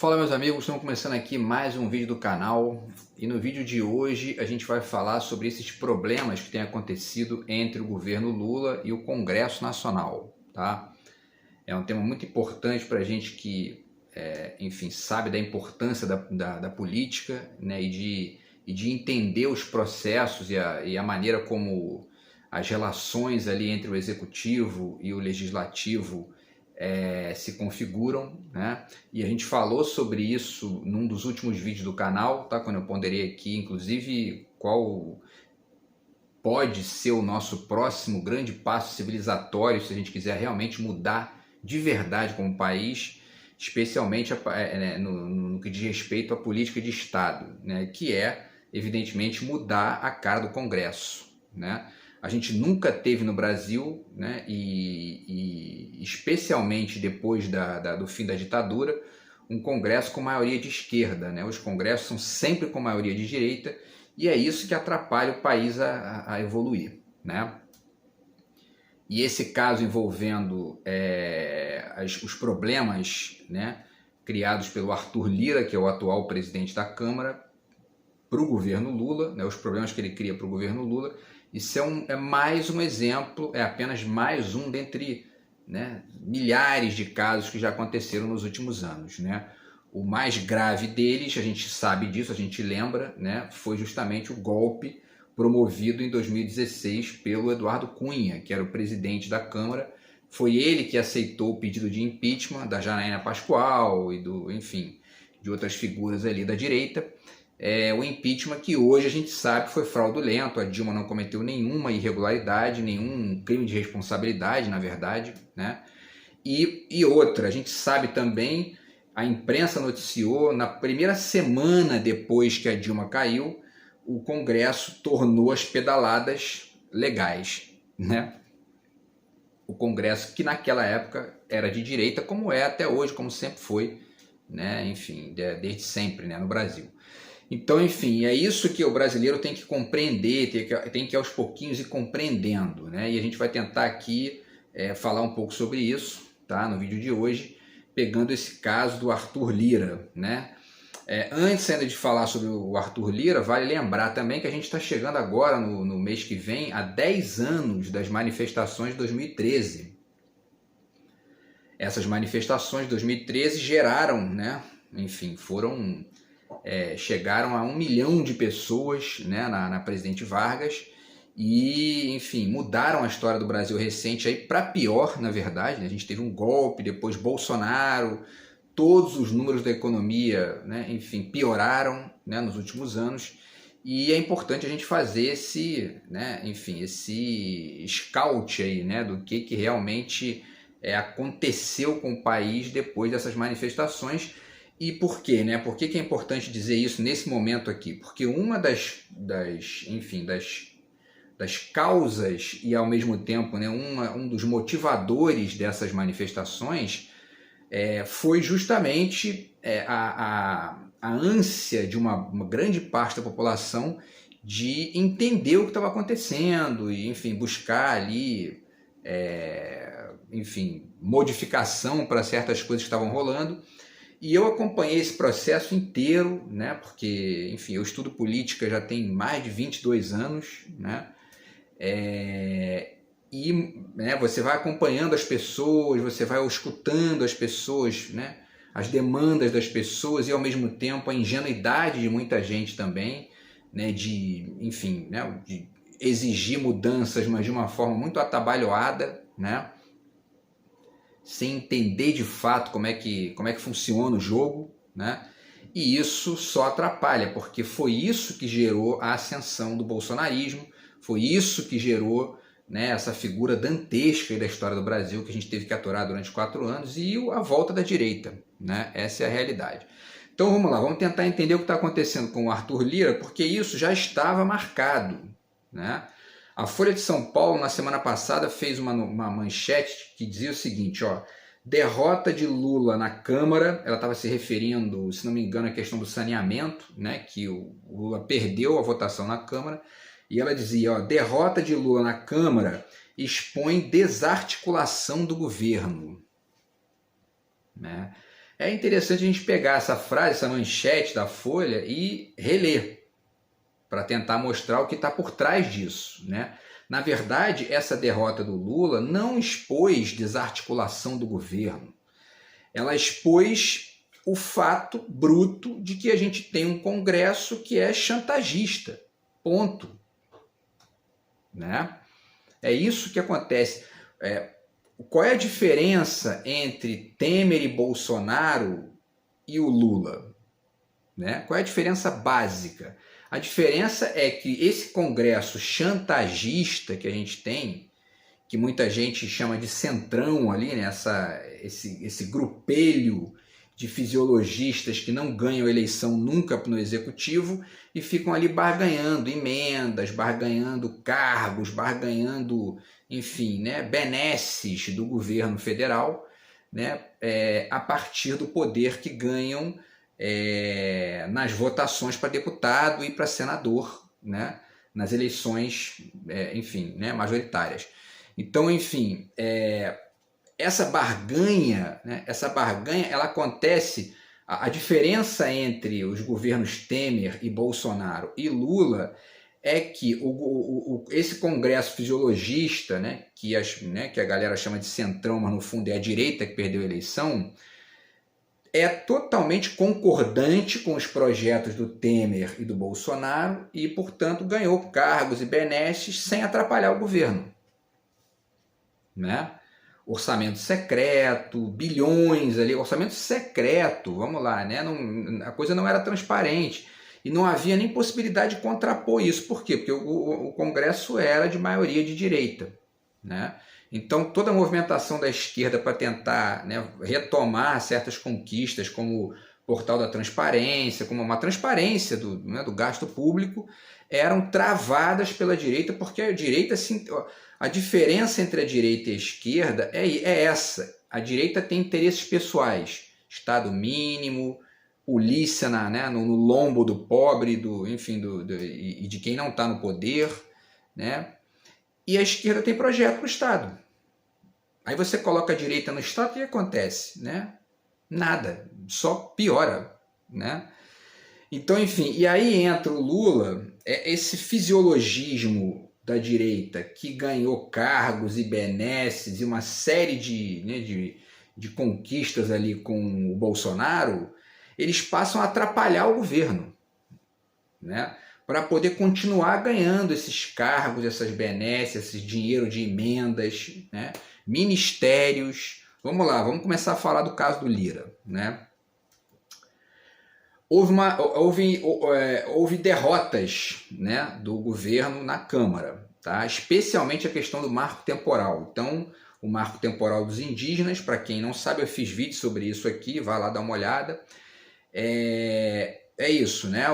Fala meus amigos, estamos começando aqui mais um vídeo do canal e no vídeo de hoje a gente vai falar sobre esses problemas que têm acontecido entre o governo Lula e o Congresso Nacional, tá? É um tema muito importante para a gente que, enfim, sabe da importância da política, né, e de entender os processos e a maneira como as relações ali entre o executivo e o legislativo se configuram, né? E a gente falou sobre isso num dos últimos vídeos do canal, tá? Quando eu ponderei aqui, inclusive, qual pode ser o nosso próximo grande passo civilizatório se a gente quiser realmente mudar de verdade como país, especialmente no que diz respeito à política de Estado, né? Que é, evidentemente, mudar a cara do Congresso, né? A gente nunca teve no Brasil, né, e especialmente depois do fim da ditadura, um Congresso com maioria de esquerda, né? Os congressos são sempre com maioria de direita e é isso que atrapalha o país a evoluir, né? E esse caso envolvendo os problemas, né, criados pelo Arthur Lira, que é o atual presidente da Câmara, para o governo Lula, né, os problemas que ele cria para o governo Lula, isso é mais um exemplo, é apenas mais um dentre, né, milhares de casos que já aconteceram nos últimos anos, né? O mais grave deles, a gente sabe disso, a gente lembra, né, foi justamente o golpe promovido em 2016 pelo Eduardo Cunha, que era o presidente da Câmara. Foi ele que aceitou o pedido de impeachment da Janaína Pascoal e enfim, de outras figuras ali da direita. O impeachment que hoje a gente sabe foi fraudulento, a Dilma não cometeu nenhuma irregularidade, nenhum crime de responsabilidade, na verdade, né? E outra, a gente sabe também, a imprensa noticiou, na primeira semana depois que a Dilma caiu, o Congresso tornou as pedaladas legais, né? O Congresso que naquela época era de direita, como é até hoje, como sempre foi, né? Enfim, desde sempre, né, no Brasil. Então, enfim, é isso que o brasileiro tem que compreender, tem que aos pouquinhos ir compreendendo, né? E a gente vai tentar aqui falar um pouco sobre isso, tá? No vídeo de hoje, pegando esse caso do Arthur Lira, né? Antes ainda de falar sobre o Arthur Lira, vale lembrar também que a gente está chegando agora, no mês que vem, a 10 anos das manifestações de 2013. Essas manifestações de 2013 geraram, né? Enfim, chegaram a 1 milhão de pessoas, né, na Presidente Vargas e, enfim, mudaram a história do Brasil recente aí para pior, na verdade, né? A gente teve um golpe, depois Bolsonaro, todos os números da economia, né, enfim, pioraram, né, nos últimos anos e é importante a gente fazer esse scout aí, né, do que realmente aconteceu com o país depois dessas manifestações. E por quê, né? Por que é importante dizer isso nesse momento aqui? Porque uma das causas e ao mesmo tempo, né, um dos motivadores dessas manifestações foi justamente a ânsia de uma grande parte da população de entender o que estava acontecendo e, enfim, buscar ali, modificação para certas coisas que estavam rolando. E eu acompanhei esse processo inteiro, né, porque, enfim, eu estudo política já tem mais de 22 anos, né, você vai acompanhando as pessoas, você vai escutando as pessoas, né, as demandas das pessoas e, ao mesmo tempo, a ingenuidade de muita gente também, né, de exigir mudanças, mas de uma forma muito atabalhoada, né, sem entender de fato como é que funciona o jogo, né? E isso só atrapalha, porque foi isso que gerou a ascensão do bolsonarismo, foi isso que gerou, né, essa figura dantesca da história do Brasil que a gente teve que aturar durante 4 anos e a volta da direita, né? Essa é a realidade. Então vamos lá, vamos tentar entender o que está acontecendo com o Arthur Lira, porque isso já estava marcado, né? A Folha de São Paulo, na semana passada, fez uma manchete que dizia o seguinte, ó, derrota de Lula na Câmara, ela estava se referindo, se não me engano, à questão do saneamento, né, que o Lula perdeu a votação na Câmara, e ela dizia, ó, derrota de Lula na Câmara expõe desarticulação do governo, né? É interessante a gente pegar essa frase, essa manchete da Folha e reler, para tentar mostrar o que está por trás disso, né? Na verdade, essa derrota do Lula não expôs desarticulação do governo. Ela expôs o fato bruto de que a gente tem um Congresso que é chantagista. Ponto. Né? É isso que acontece. Qual é a diferença entre Temer e Bolsonaro e o Lula? Né? Qual é a diferença básica? A diferença é que esse Congresso chantagista que a gente tem, que muita gente chama de centrão ali, né? esse grupelho de fisiologistas que não ganham eleição nunca no executivo e ficam ali barganhando emendas, barganhando cargos, barganhando, enfim, né, benesses do governo federal, né, a partir do poder que ganham nas votações para deputado e para senador, né, nas eleições, enfim, né, majoritárias. Então, enfim, essa barganha, né, ela acontece, a diferença entre os governos Temer e Bolsonaro e Lula é que esse Congresso fisiologista, né, que a galera chama de centrão, mas no fundo é a direita que perdeu a eleição, é totalmente concordante com os projetos do Temer e do Bolsonaro e, portanto, ganhou cargos e benesses sem atrapalhar o governo. Né? Orçamento secreto, bilhões ali, orçamento secreto, vamos lá, né? A coisa não era transparente e não havia nem possibilidade de contrapor isso. Por quê? Porque o Congresso era de maioria de direita, né? Então toda a movimentação da esquerda para tentar, né, retomar certas conquistas, como o portal da transparência, como uma transparência do gasto público, eram travadas pela direita, porque a direita a diferença entre a direita e a esquerda é essa. A direita tem interesses pessoais, Estado mínimo, polícia no lombo do pobre, e de quem não está no poder, né? E a esquerda tem projeto para o Estado. Aí você coloca a direita no Estado, o que acontece? Né? Nada, só piora. Né? Então, enfim, e aí entra o Lula, esse fisiologismo da direita que ganhou cargos e benesses e uma série de conquistas ali com o Bolsonaro, eles passam a atrapalhar o governo, né? Para poder continuar ganhando esses cargos, essas benesses, esse dinheiro de emendas, né? Ministérios. Vamos lá, vamos começar a falar do caso do Lira, né? Houve derrotas, né, do governo na Câmara, tá? Especialmente a questão do marco temporal. Então, o marco temporal dos indígenas, para quem não sabe, eu fiz vídeo sobre isso aqui, vai lá dar uma olhada. É isso, né?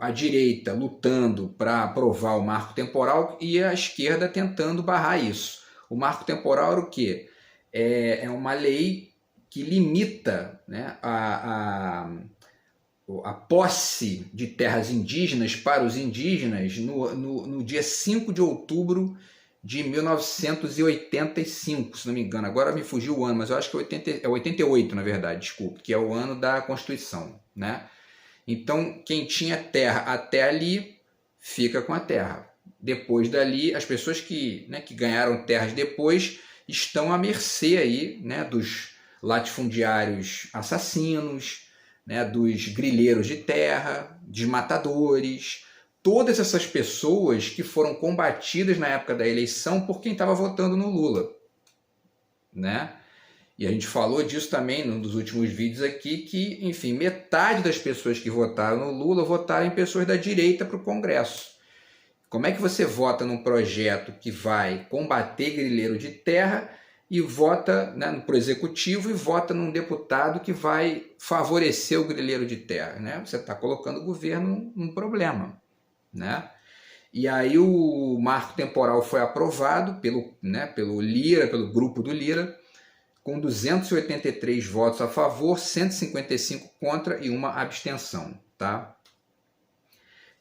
A direita lutando para aprovar o marco temporal e a esquerda tentando barrar isso. O marco temporal era o quê? É uma lei que limita, né, a posse de terras indígenas para os indígenas no dia 5 de outubro de 1985, se não me engano. Agora me fugiu o ano, mas eu acho que é 88, na verdade, desculpe, que é o ano da Constituição, né? Então, quem tinha terra até ali, fica com a terra. Depois dali, as pessoas que ganharam terras depois estão à mercê aí, né, dos latifundiários assassinos, né, dos grileiros de terra, desmatadores, todas essas pessoas que foram combatidas na época da eleição por quem estava votando no Lula, né? E a gente falou disso também num dos últimos vídeos aqui, que, enfim, metade das pessoas que votaram no Lula votaram em pessoas da direita para o Congresso. Como é que você vota num projeto que vai combater grileiro de terra e vota, né, para o executivo e vota num deputado que vai favorecer o grileiro de terra? Né? Você está colocando o governo num problema. Né? E aí o marco temporal foi aprovado pelo Lira, pelo grupo do Lira, com 283 votos a favor, 155 contra e uma abstenção, tá?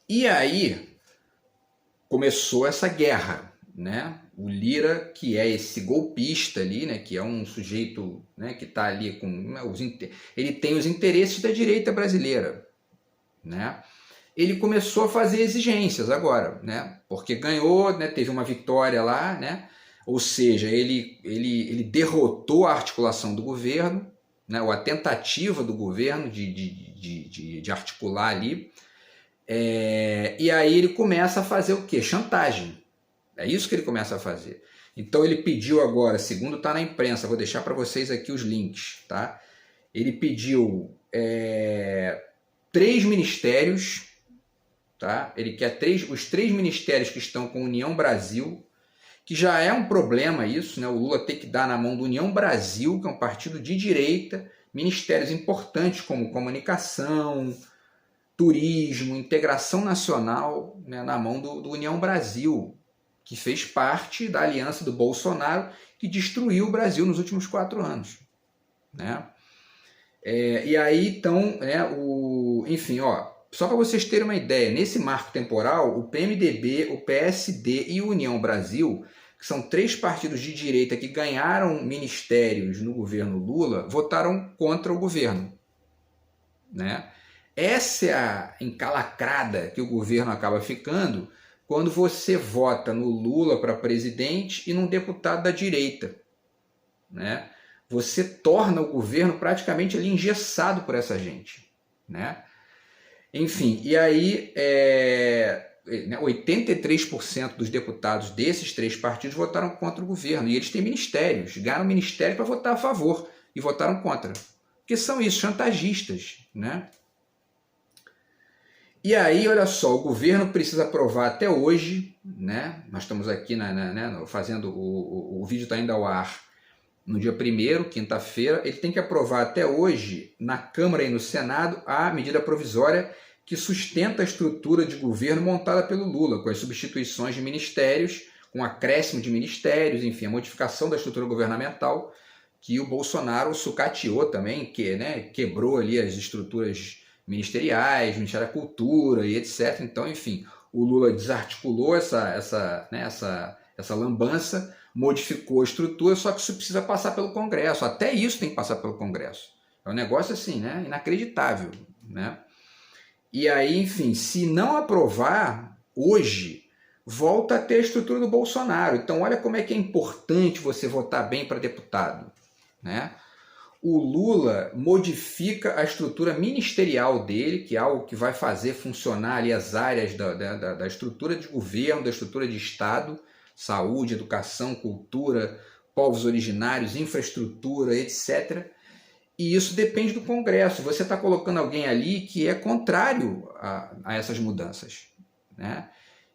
E aí começou essa guerra, né? O Lira, que é esse golpista ali, né, que é um sujeito, né, que está ali com... ele tem os interesses da direita brasileira, né? Ele começou a fazer exigências agora, né? Porque ganhou, né? Teve uma vitória lá, né? Ou seja, ele derrotou a articulação do governo, né? Ou a tentativa do governo de articular ali. E aí ele começa a fazer o quê? Chantagem. É isso que ele começa a fazer. Então ele pediu agora, segundo está na imprensa, vou deixar para vocês aqui os links, tá? Ele pediu 3 ministérios. Tá? Ele quer os 3 ministérios que estão com União Brasil, que já é um problema isso, né? O Lula tem que dar na mão do União Brasil, que é um partido de direita, ministérios importantes como comunicação, turismo, integração nacional, né? Na mão do União Brasil, que fez parte da aliança do Bolsonaro, que destruiu o Brasil nos últimos 4 anos. Né? E aí, então, né, enfim, só para vocês terem uma ideia, nesse marco temporal, o PMDB, o PSD e o União Brasil, que são 3 partidos de direita que ganharam ministérios no governo Lula, votaram contra o governo. Né? Essa é a encalacrada que o governo acaba ficando quando você vota no Lula para presidente e num deputado da direita. Né? Você torna o governo praticamente ali engessado por essa gente. Né? Enfim, e aí 83% dos deputados desses 3 partidos votaram contra o governo. E eles têm ministérios, ganharam ministério para votar a favor e votaram contra. Porque são isso, chantagistas. Né? E aí, olha só, o governo precisa aprovar até hoje, né? Nós estamos aqui fazendo, o vídeo está indo ao ar no dia 1º, quinta-feira, ele tem que aprovar até hoje, na Câmara e no Senado, a medida provisória que sustenta a estrutura de governo montada pelo Lula, com as substituições de ministérios, com acréscimo de ministérios, enfim, a modificação da estrutura governamental, que o Bolsonaro sucateou também, quebrou ali as estruturas ministeriais, Ministério da Cultura e etc. Então, enfim, o Lula desarticulou essa lambança, modificou a estrutura, só que isso precisa passar pelo Congresso. Até isso tem que passar pelo Congresso. É um negócio assim, né? Inacreditável. Né? E aí, enfim, se não aprovar hoje, volta a ter a estrutura do Bolsonaro. Então, olha como é que é importante você votar bem para deputado. Né? O Lula modifica a estrutura ministerial dele, que é algo que vai fazer funcionar ali as áreas da estrutura de governo, da estrutura de Estado, saúde, educação, cultura, povos originários, infraestrutura, etc. E isso depende do Congresso. Você está colocando alguém ali que é contrário a essas mudanças. Né?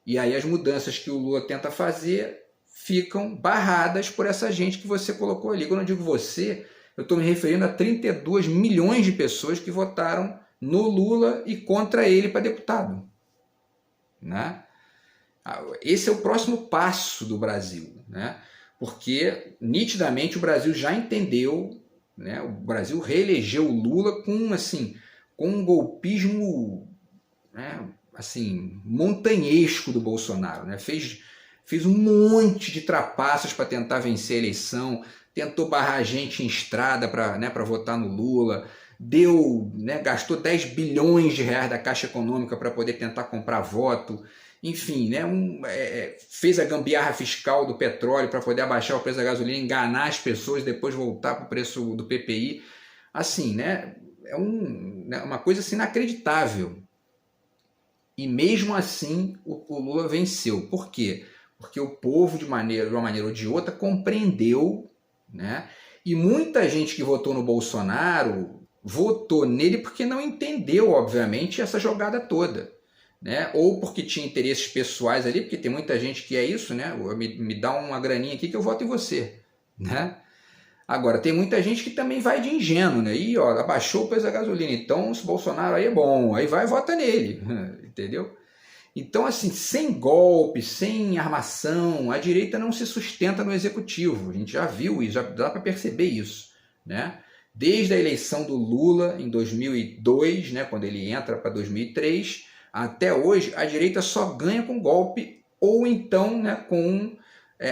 E aí as mudanças que o Lula tenta fazer ficam barradas por essa gente que você colocou ali. Quando eu digo você, eu estou me referindo a 32 milhões de pessoas que votaram no Lula e contra ele para deputado. Né? Esse é o próximo passo do Brasil, né? Porque nitidamente o Brasil já entendeu, né? O Brasil reelegeu o Lula com um golpismo, né? Assim, montanhesco do Bolsonaro. Né? Fez um monte de trapaças para tentar vencer a eleição, tentou barrar gente em estrada para votar no Lula, gastou 10 bilhões de reais da Caixa Econômica para poder tentar comprar voto. Enfim, né, fez a gambiarra fiscal do petróleo para poder abaixar o preço da gasolina, enganar as pessoas e depois voltar para o preço do PPI. Assim, né, uma coisa assim, inacreditável. E mesmo assim o Lula venceu. Por quê? Porque o povo, de uma maneira ou de outra, compreendeu, né? E muita gente que votou no Bolsonaro votou nele porque não entendeu, obviamente, essa jogada toda. Né? Ou porque tinha interesses pessoais ali, porque tem muita gente que é isso, né? Me dá uma graninha aqui que eu voto em você. Né? Agora, tem muita gente que também vai de ingênuo, né? E ó, abaixou o preço da gasolina, então esse Bolsonaro aí é bom, aí vai e vota nele, entendeu? Então, assim, sem golpe, sem armação, a direita não se sustenta no executivo. A gente já viu isso, já dá para perceber isso, né? Desde a eleição do Lula em 2002, né, quando ele entra para 2003, até hoje, a direita só ganha com golpe ou então, né, com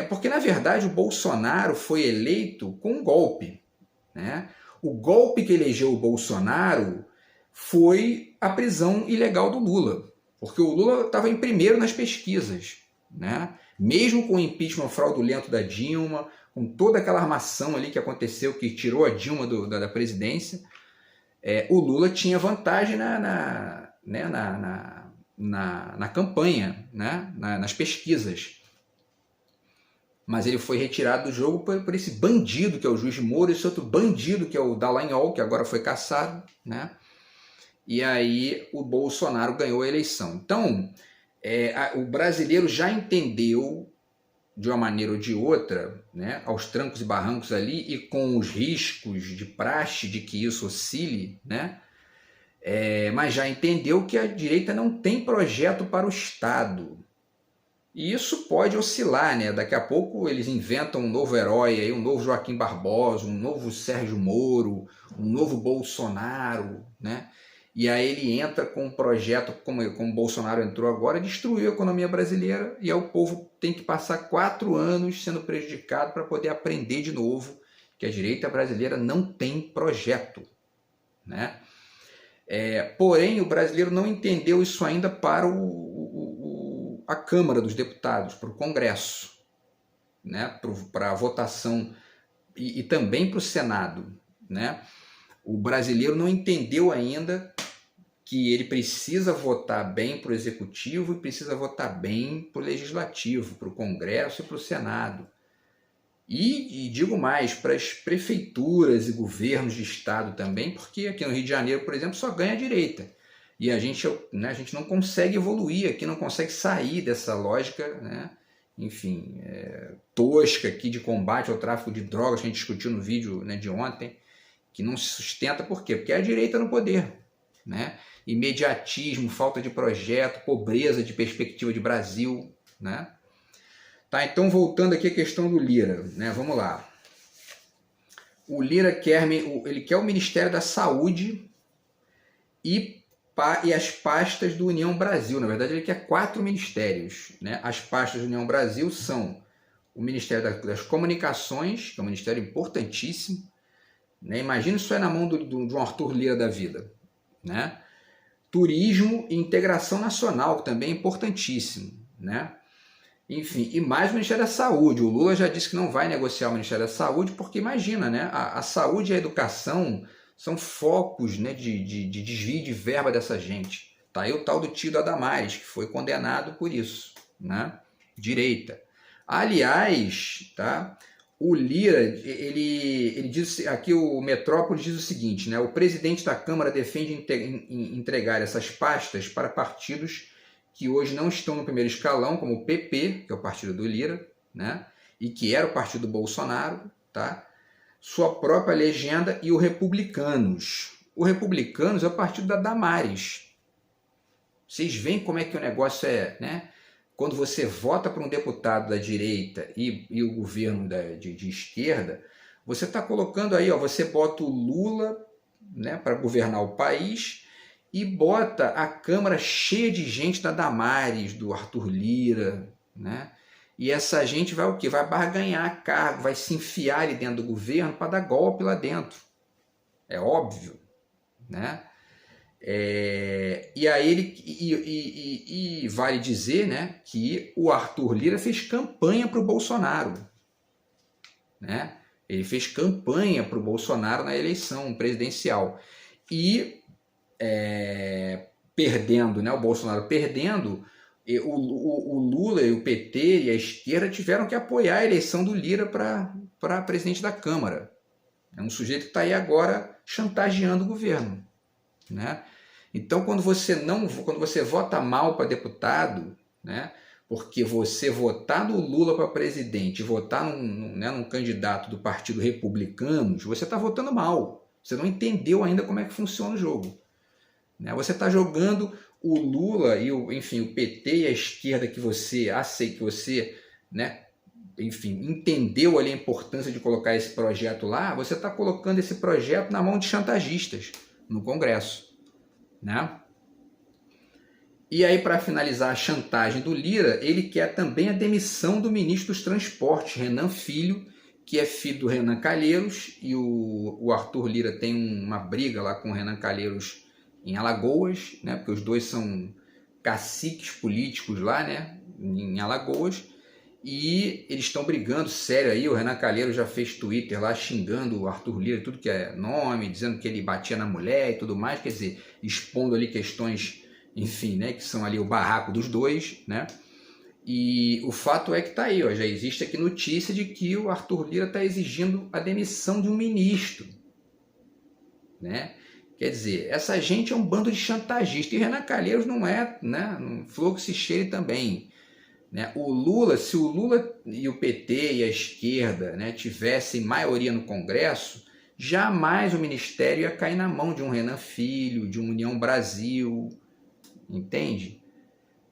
Porque, na verdade, o Bolsonaro foi eleito com um golpe, né? O golpe que elegeu o Bolsonaro foi a prisão ilegal do Lula, porque o Lula estava em primeiro nas pesquisas, né? Mesmo com o impeachment fraudulento da Dilma, com toda aquela armação ali que aconteceu, que tirou a Dilma da presidência, o Lula tinha vantagem na campanha, né? Nas pesquisas. Mas ele foi retirado do jogo por esse bandido que é o Juiz de Moura, esse outro bandido que é o Dallagnol, que agora foi cassado, né? E aí o Bolsonaro ganhou a eleição. Então, o brasileiro já entendeu, de uma maneira ou de outra, né, aos trancos e barrancos ali, e com os riscos de praxe de que isso oscile, né? Mas já entendeu que a direita não tem projeto para o Estado. E isso pode oscilar, né? Daqui a pouco eles inventam um novo herói, aí, um novo Joaquim Barbosa, um novo Sérgio Moro, um novo Bolsonaro, né? E aí ele entra com um projeto, como o Bolsonaro entrou agora, destruiu a economia brasileira, e aí o povo tem que passar 4 anos sendo prejudicado para poder aprender de novo que a direita brasileira não tem projeto, né? Porém, o brasileiro não entendeu isso ainda para a Câmara dos Deputados, para o Congresso, né? Para a votação e também para o Senado, né? O brasileiro não entendeu ainda que ele precisa votar bem para o Executivo e precisa votar bem para o Legislativo, para o Congresso e para o Senado. E digo mais, para as prefeituras e governos de Estado também, porque aqui no Rio de Janeiro, por exemplo, só ganha a direita. E a gente não consegue evoluir aqui, não consegue sair dessa lógica, né? Enfim, tosca aqui de combate ao tráfico de drogas, que a gente discutiu no vídeo, né, de ontem, que não se sustenta. Por quê? Porque é a direita no poder, né? Imediatismo, falta de projeto, pobreza de perspectiva de Brasil, né? Tá, então voltando aqui à questão do Lira, né? Vamos lá. O Lira quer o Ministério da Saúde e as pastas do União Brasil. Na verdade, ele quer 4 ministérios, né? As pastas do União Brasil são o Ministério das Comunicações, que é um ministério importantíssimo, né? Imagina isso na mão de um Arthur Lira da vida, né? Turismo e Integração Nacional, que também é importantíssimo, né? Enfim, e mais o Ministério da Saúde. O Lula já disse que não vai negociar o Ministério da Saúde, porque imagina, né? A saúde e a educação são focos, né, de desvio de verba dessa gente. Tá aí o tal do tio da Damares, que foi condenado por isso, né? Direita. Aliás, tá? O Lira, ele diz, aqui o Metrópolis diz o seguinte, né? O presidente da Câmara defende entregar essas pastas para partidos que hoje não estão no primeiro escalão, como o PP, que é o partido do Lira, né? E que era o partido do Bolsonaro, tá? Sua própria legenda, e o Republicanos. O Republicanos é o partido da Damares. Vocês veem como é que o negócio é, né? Quando você vota para um deputado da direita e o governo de esquerda, você está colocando aí, ó, você bota o Lula, né, para governar o país, e bota a Câmara cheia de gente da Damares, do Arthur Lira, né? E essa gente vai o quê? Vai barganhar cargo, vai se enfiar ali dentro do governo para dar golpe lá dentro. É óbvio, né? E aí vale dizer, né, que o Arthur Lira fez campanha para o Bolsonaro, né? Ele fez campanha para o Bolsonaro na eleição presidencial. E perdendo, né, o Bolsonaro perdendo, o Lula e o PT e a esquerda tiveram que apoiar a eleição do Lira para presidente da Câmara. É um sujeito que está aí agora chantageando o governo, né? Então, quando você vota mal para deputado, né, porque você votar no Lula para presidente e votar num candidato do Partido Republicanos, você está votando mal. Você não entendeu ainda como é que funciona o jogo, né? Você está jogando o Lula e o PT e a esquerda que você aceita, que você, né, enfim, entendeu ali a importância de colocar esse projeto lá, você está colocando esse projeto na mão de chantagistas no Congresso, né? E aí, para finalizar a chantagem do Lira, ele quer também a demissão do ministro dos Transportes, Renan Filho, que é filho do Renan Calheiros, e o Arthur Lira tem uma briga lá com o Renan Calheiros em Alagoas, né? Porque os dois são caciques políticos lá, né? Em Alagoas, e eles estão brigando sério aí. O Renan Calheiros já fez Twitter lá xingando o Arthur Lira, tudo que é nome, dizendo que ele batia na mulher e tudo mais, quer dizer, expondo ali questões, enfim, né, que são ali o barraco dos dois, né? E o fato é que tá aí, ó, já existe aqui notícia de que o Arthur Lira está exigindo a demissão de um ministro, né? Quer dizer, essa gente é um bando de chantagistas, e Renan Calheiros não é, né? Não flor que se cheire também, né? O Lula, se o Lula e o PT e a esquerda, né, tivessem maioria no Congresso, jamais o ministério ia cair na mão de um Renan Filho, de um União Brasil, entende?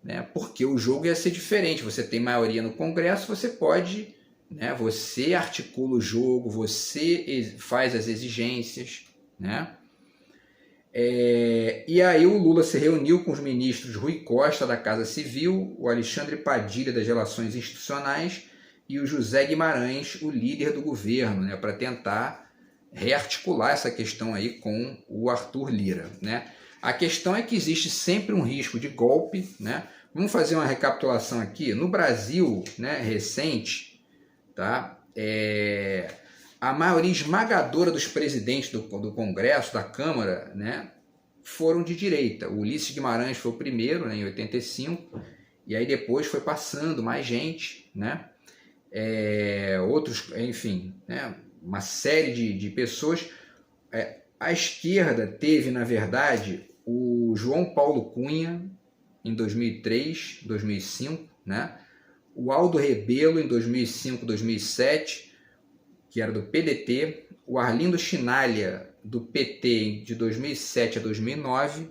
Né? Porque o jogo ia ser diferente. Você tem maioria no Congresso, você pode, né? Você articula o jogo, você faz as exigências, né? E aí o Lula se reuniu com os ministros Rui Costa da Casa Civil, o Alexandre Padilha das Relações Institucionais e o José Guimarães, o líder do governo, né? Para tentar rearticular essa questão aí com o Arthur Lira, né? A questão é que existe sempre um risco de golpe, né? Vamos fazer uma recapitulação aqui. No Brasil, né, recente, tá? A maioria esmagadora dos presidentes do Congresso, da Câmara, né, foram de direita. O Ulisses Guimarães foi o primeiro, né, em 85, e aí depois foi passando mais gente, né? Outros, enfim, né, uma série de pessoas. A esquerda teve, na verdade, o João Paulo Cunha, em 2003, 2005, né? O Aldo Rebelo, em 2005, 2007, que era do PDT, o Arlindo Chinalha, do PT, de 2007 a 2009,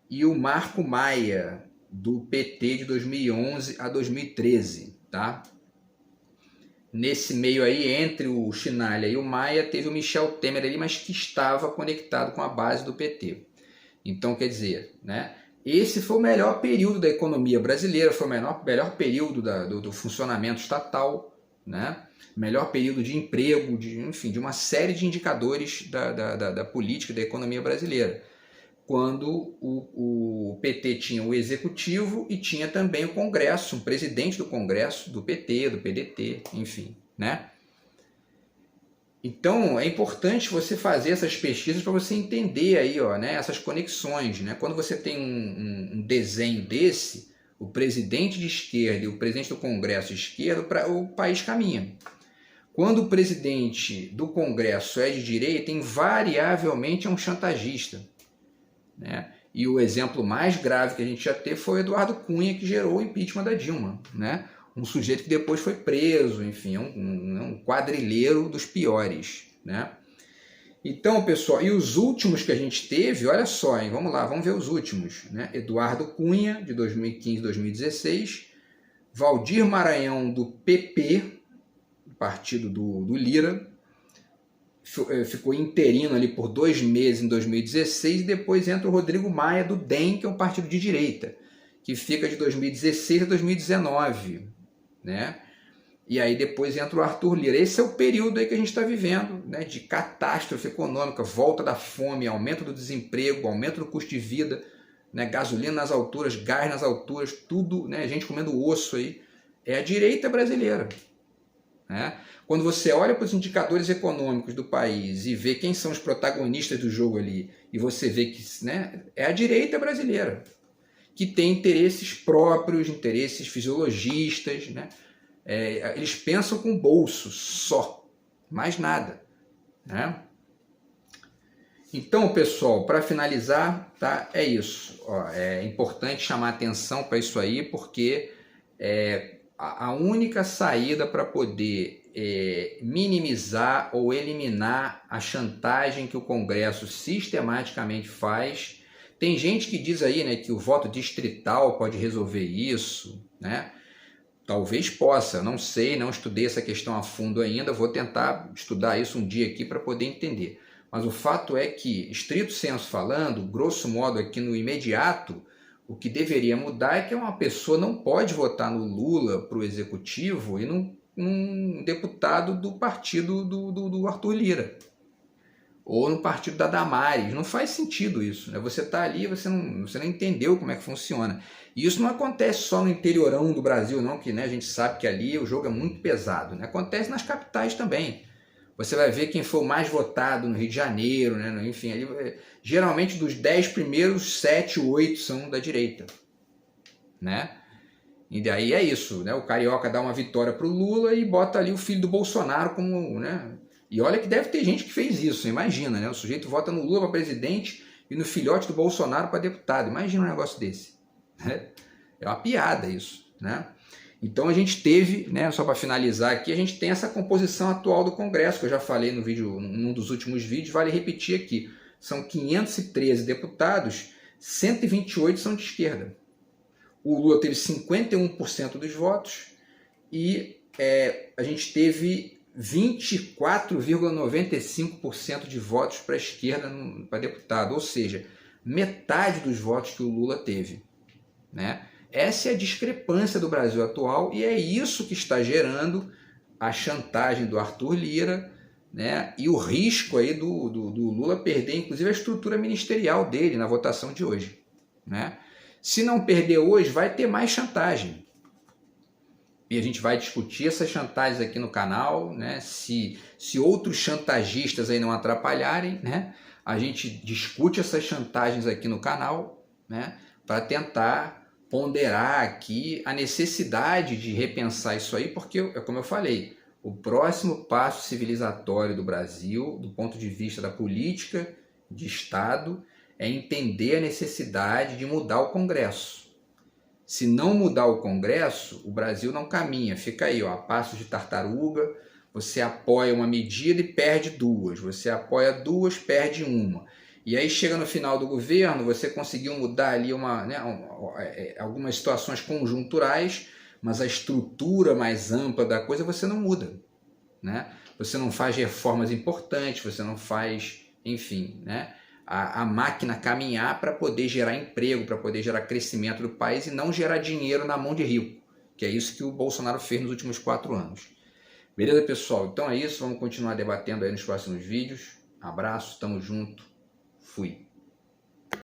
e o Marco Maia, do PT, de 2011 a 2013, tá? Nesse meio aí, entre o Chinalha e o Maia, teve o Michel Temer ali, mas que estava conectado com a base do PT. Então, quer dizer, né, esse foi o melhor período da economia brasileira, foi o melhor período do funcionamento estatal, né, melhor período de emprego, enfim, de uma série de indicadores da política, da economia brasileira. Quando o PT tinha o executivo e tinha também o Congresso, um presidente do Congresso, do PT, do PDT, enfim, né? Então, é importante você fazer essas pesquisas para você entender aí, ó, né, essas conexões, né? Quando você tem um desenho desse, o presidente de esquerda e o presidente do Congresso de esquerda, o país caminha. Quando o presidente do Congresso é de direita, invariavelmente é um chantagista, né? E o exemplo mais grave que a gente já teve foi o Eduardo Cunha, que gerou o impeachment da Dilma, né? Um sujeito que depois foi preso, enfim, é um quadrilheiro dos piores, né? Então, pessoal, e os últimos que a gente teve, olha só, hein? Vamos lá, vamos ver os últimos, né? Eduardo Cunha, de 2015 a 2016, Valdir Maranhão, do PP, partido do Lira, ficou interino ali por 2 meses em 2016, e depois entra o Rodrigo Maia, do DEM, que é um partido de direita, que fica de 2016 a 2019, né? E aí depois entra o Arthur Lira. Esse é o período aí que a gente está vivendo, né, de catástrofe econômica, volta da fome, aumento do desemprego, aumento do custo de vida, né, gasolina nas alturas, gás nas alturas, tudo, né, gente comendo osso aí. É a direita brasileira, né? Quando você olha para os indicadores econômicos do país e vê quem são os protagonistas do jogo ali, e você vê que, né, é a direita brasileira, que tem interesses próprios, interesses fisiologistas, né? Eles pensam com o bolso só, mais nada, né? Então, pessoal, para finalizar, tá? É isso. Ó, é importante chamar atenção para isso aí, porque a única saída para poder minimizar ou eliminar a chantagem que o Congresso sistematicamente faz. Tem gente que diz aí, né, que o voto distrital pode resolver isso, né? Talvez possa, não sei, não estudei essa questão a fundo ainda, vou tentar estudar isso um dia aqui para poder entender. Mas o fato é que, estrito senso falando, grosso modo aqui no imediato, O que deveria mudar é que uma pessoa não pode votar no Lula para o executivo e num deputado do partido do Arthur Lira. Ou no partido da Damares. Não faz sentido isso, né? Você está ali, você não entendeu como é que funciona. E isso não acontece só no interiorão do Brasil, não, que, né, a gente sabe que ali o jogo é muito pesado, né? Acontece nas capitais também. Você vai ver quem foi o mais votado no Rio de Janeiro, né? Enfim, ali, geralmente dos 10 primeiros, 7, 8 são da direita, né? E daí é isso, né? O carioca dá uma vitória para o Lula e bota ali o filho do Bolsonaro como, né? E olha que deve ter gente que fez isso, imagina, né? O sujeito vota no Lula para presidente e no filhote do Bolsonaro para deputado. Imagina um negócio desse. Né? É uma piada isso, né? Então a gente teve, né, só para finalizar aqui, a gente tem essa composição atual do Congresso, que eu já falei no vídeo, num dos últimos vídeos, vale repetir aqui. São 513 deputados, 128 são de esquerda. O Lula teve 51% dos votos e a gente teve 24,95% de votos para a esquerda para deputado, ou seja, metade dos votos que o Lula teve, né? Essa é a discrepância do Brasil atual e é isso que está gerando a chantagem do Arthur Lira, né? E o risco aí do Lula perder, inclusive, a estrutura ministerial dele na votação de hoje, né? Se não perder hoje, vai ter mais chantagem. E a gente vai discutir essas chantagens aqui no canal, né? Se outros chantagistas aí não atrapalharem, né? A gente discute essas chantagens aqui no canal, né? Para tentar ponderar aqui a necessidade de repensar isso aí, porque, como eu falei, o próximo passo civilizatório do Brasil, do ponto de vista da política de Estado, é entender a necessidade de mudar o Congresso. Se não mudar o Congresso, o Brasil não caminha. Fica aí, ó, a passos de tartaruga. Você apoia uma medida e perde duas. Você apoia duas, perde uma. E aí chega no final do governo, você conseguiu mudar ali algumas situações conjunturais, mas a estrutura mais ampla da coisa você não muda, né? Você não faz reformas importantes, você não faz, enfim, né? A máquina caminhar para poder gerar emprego, para poder gerar crescimento do país e não gerar dinheiro na mão de rico, que é isso que o Bolsonaro fez nos últimos 4 anos. Beleza, pessoal? Então é isso, vamos continuar debatendo aí nos próximos vídeos. Abraço, tamo junto, fui.